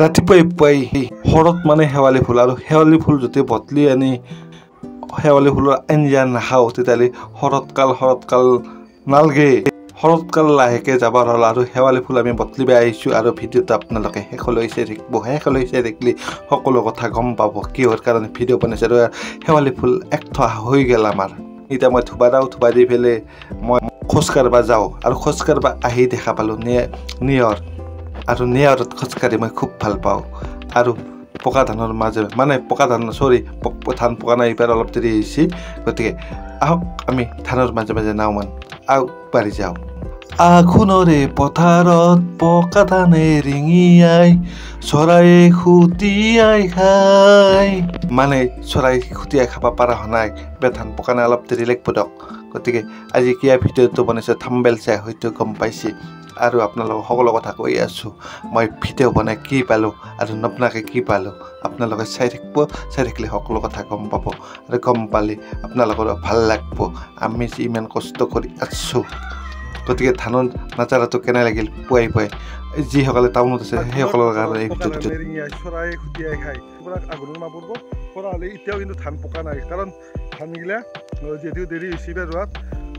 ৰাতিপুৱাই পুৱাই শৰত মানে শেৱালি ফুল আৰু শেৱালি ফুল যদি বটলি আনি শেৱালি ফুলৰ আঞ্জা নাখাওঁ তেতিয়াহ'লে শৰৎকাল নালগে। শৰৎকাল লাহেকে যাবৰ হ'ল আৰু শেৱালি ফুল আমি বটলিবাই আহিছোঁ আৰু ভিডিঅ'টো আপোনালোকে শেষলৈ চাই থাকিব। শেষলৈ চাই থাকিলে সকলো কথা গম পাব কিহৰ কাৰণে ভিডিঅ' বনাইছে। আৰু শেৱালি ফুল এক থোৱা হৈ গ'ল আমাৰ। এতিয়া মই থোবা দি পেলাই মই খোজকাঢ়িব যাওঁ আৰু খোজকাঢ়িব আহি দেখা পালোঁ নিয়ৰ আৰু নিয়ৰত খোজকাঢ়ি মই খুব ভাল পাওঁ। আৰু পকা ধানৰ মাজে মানে ধান পকা নাই, এইবাৰ অলপ দেৰি হৈছে। গতিকে আহক আমি ধানৰ মাজে মাজে নাওমান আগবাঢ়ি যাওঁ। আঘোণৰে পথাৰত পকা ধানে ৰিঙিয়াই চৰায়ে খুটিয়াই খায়। মানে চৰাই খুটিয়াই খাব পৰা হোৱা নাই, ধান পকা নাই, অলপ দেৰি লাগিব দিয়ক। গতিকে আজি কিয় ভিডিঅ'টো বনাইছোঁ থাম্বনেইল চাই হয়তো গম পাইছে। আৰু আপোনালোকক সকলো কথা কৈ আছোঁ, মই ভিডিঅ' বনাই কি পালোঁ আৰু নবনাকৈ কি পালোঁ। আপোনালোকে চাই থাকিলে সকলো কথা গম পাব আৰু গম পালে আপোনালোকৰ ভাল লাগিব। আমি যে ইমান কষ্ট কৰি আছোঁ। গতিকে ধানৰ নাজাৰাটো কেনে লাগিল পুৱাই যিসকলে টাউনত আছে সেইসকলৰ কাৰণে এই ভিডিঅ'টো। চৰাই খুটিয়াই খায় আঘোণৰ মাহ পৰিব পৰা হ'লে এতিয়াও কিন্তু ধান পকা নাই, কাৰণ ধানগিলা যদিও দেৰি হৈছে ৰোৱাত।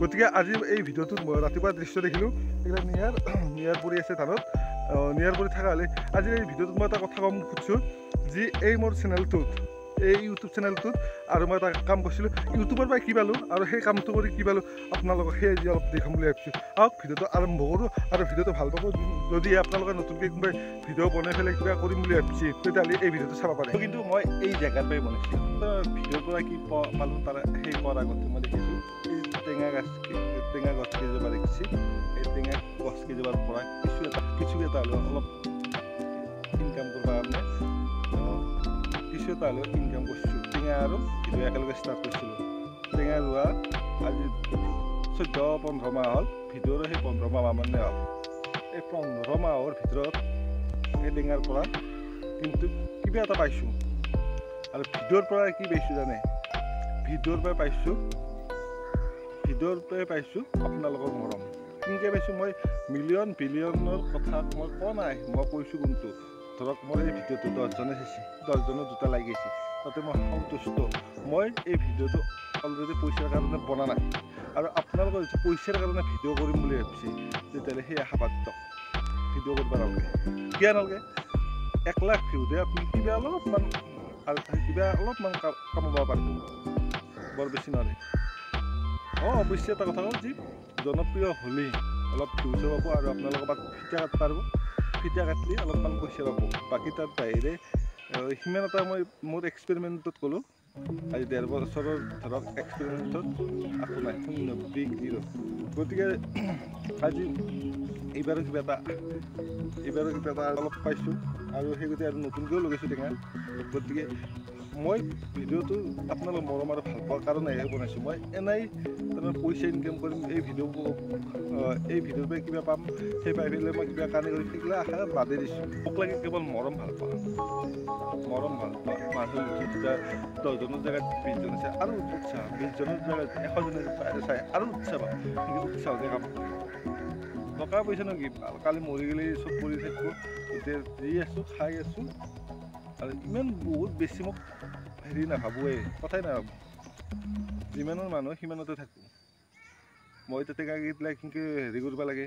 গতিকে আজি এই ভিডিঅ'টোত মই ৰাতিপুৱা দৃশ্য দেখিলোঁ, এইবিলাক নিয়াৰ পৰি আছে ধানত। নিয়াৰ পৰি থকা হ'লে আজিৰ এই ভিডিঅ'টোত মই এটা কথা ক'ম খুজিছোঁ, যি এই মোৰ চেনেলটোত এই ইউটিউব চেনেলটোত আৰু মই এটা কাম কৰিছিলোঁ, ইউটিউবৰ পৰা কি পালোঁ আৰু সেই কামটো কৰি কি পালোঁ আপোনালোকক সেই আজি অলপ দেখাম বুলি ভাবিছোঁ। আহক ভিডিঅ'টো আৰম্ভ কৰোঁ আৰু ভিডিঅ'টো ভাল পাব। যদি আপোনালোকে নতুনকৈ কোনোবাই ভিডিঅ' বনাই পেলাই কিবা কৰিম বুলি ভাবিছে তেতিয়াহ'লে এই ভিডিঅ'টো চাব পাৰে। কিন্তু মই এই জেগাৰ পৰাই বনাইছোঁ। ভিডিঅ'ৰ পৰা কি পালোঁ তাৰ সেই পোৱাৰ আগতে মই দেখিছোঁ এই টেঙা গছ কেইজোপা দেখিছে। এই টেঙা গছ কেইজোপাৰ পৰা কিছু এটা হ'লেও অলপ ইনকাম কৰিব কাৰণে কিছু এটা হ'লেও ইনকাম কৰিছোঁ। টেঙা আৰু ভিডিঅ' একেলগে ষ্টাৰ্ট কৰিছিলোঁ। টেঙা ৰোৱা আজি 14-15 মাহ হ'ল, ভিডিঅ'ৰো সেই 15 মাহ মানে হ'ল। এই 15 মাহৰ ভিতৰত এই টেঙাৰ পৰা কিন্তু কিবা এটা পাইছোঁ। আৰু ভিডিঅ'ৰ পৰা কি পাইছোঁ জানে? ভিডিঅ'ৰ পৰাই পাইছোঁ আপোনালোকৰ মৰম। কেনেকৈ পাইছোঁ? মই মিলিয়ন বিলিয়নৰ কথা মই কোৱা নাই, মই কৈছোঁ কোনটো। ধৰক মোৰ এই ভিডিঅ'টো 10জনে চাইছে, 10জনৰ 2টা লাইক আহিছে, তাতে মই সন্তুষ্ট। মই এই ভিডিঅ'টো অলৰেডি পইচাৰ কাৰণে বনা নাই। আৰু আপোনালোকৰ যদি পইচাৰ কাৰণে ভিডিঅ' কৰিম বুলি ভাবিছে তেতিয়াহ'লে সেই আশাবাদ দিয়ক, ভিডিঅ' কৰিব নালাগে। কিয় নালাগে? 1 লাখ ভিউতে আপুনি কিবা অলপমান কামাব পাৰিব, বৰ বেছি নোৱাৰে। অৱশ্যে এটা কথা হ'ল, যি জনপ্ৰিয় হ'লেই অলপ ভিউজ পাব আৰু আপোনালোকৰ পৰা ফিটা কাটিব পাৰিব। ফিটা কাটলি অলপমান পইচা পাব। বাকী তাৰ বাহিৰে সিমান এটা মই মোৰ এক্সপেৰিমেণ্টত ক'লোঁ। আজি 1.5 বছৰৰ ধৰক এক্সপেৰিমেণ্টত একো নাই, 0 বিগ 0। গতিকে আজি এইবাৰো কিবা এটা অলপ পাইছোঁ আৰু সেই গতিকে আৰু নতুনকৈও লগাইছোঁ টেঙা। গতিকে মই ভিডিঅ'টো আপোনালোক মৰম আৰু ভাল পোৱাৰ কাৰণেহে বনাইছোঁ। মই এনেই তাৰমানে পইচা ইনকাম কৰিম এই ভিডিঅ'ৰ পৰাই কিবা পাম, সেই পাই পেলাই মই কিবা কানি কৰি সেইগিলা আশা বাদেই দিছোঁ। মোক লাগে কেৱল মৰম ভাল পোৱা। মানুহ যেতিয়া 10জনৰ জেগাত 20জন আছে আৰু উৎসাহ, 20জনৰ জেগাত 100জনে চাই আৰু উৎসাহ পাম। কিন্তু উৎসাহতে কাম টকা পইচা ন কি, কালি মৰি গ'লে চব কৰি থাকিব। এতিয়া দি আছোঁ, খাই আছোঁ আৰু ইমান বহুত বেছি মোক হেৰি নাভাবোঁৱে, কথাই নাভাবোঁ। যিমানৰ মানুহ সিমানতে থাকোঁ। মই এতিয়া টেঙা কেইবিলাক কেনেকৈ হেৰি কৰিব লাগে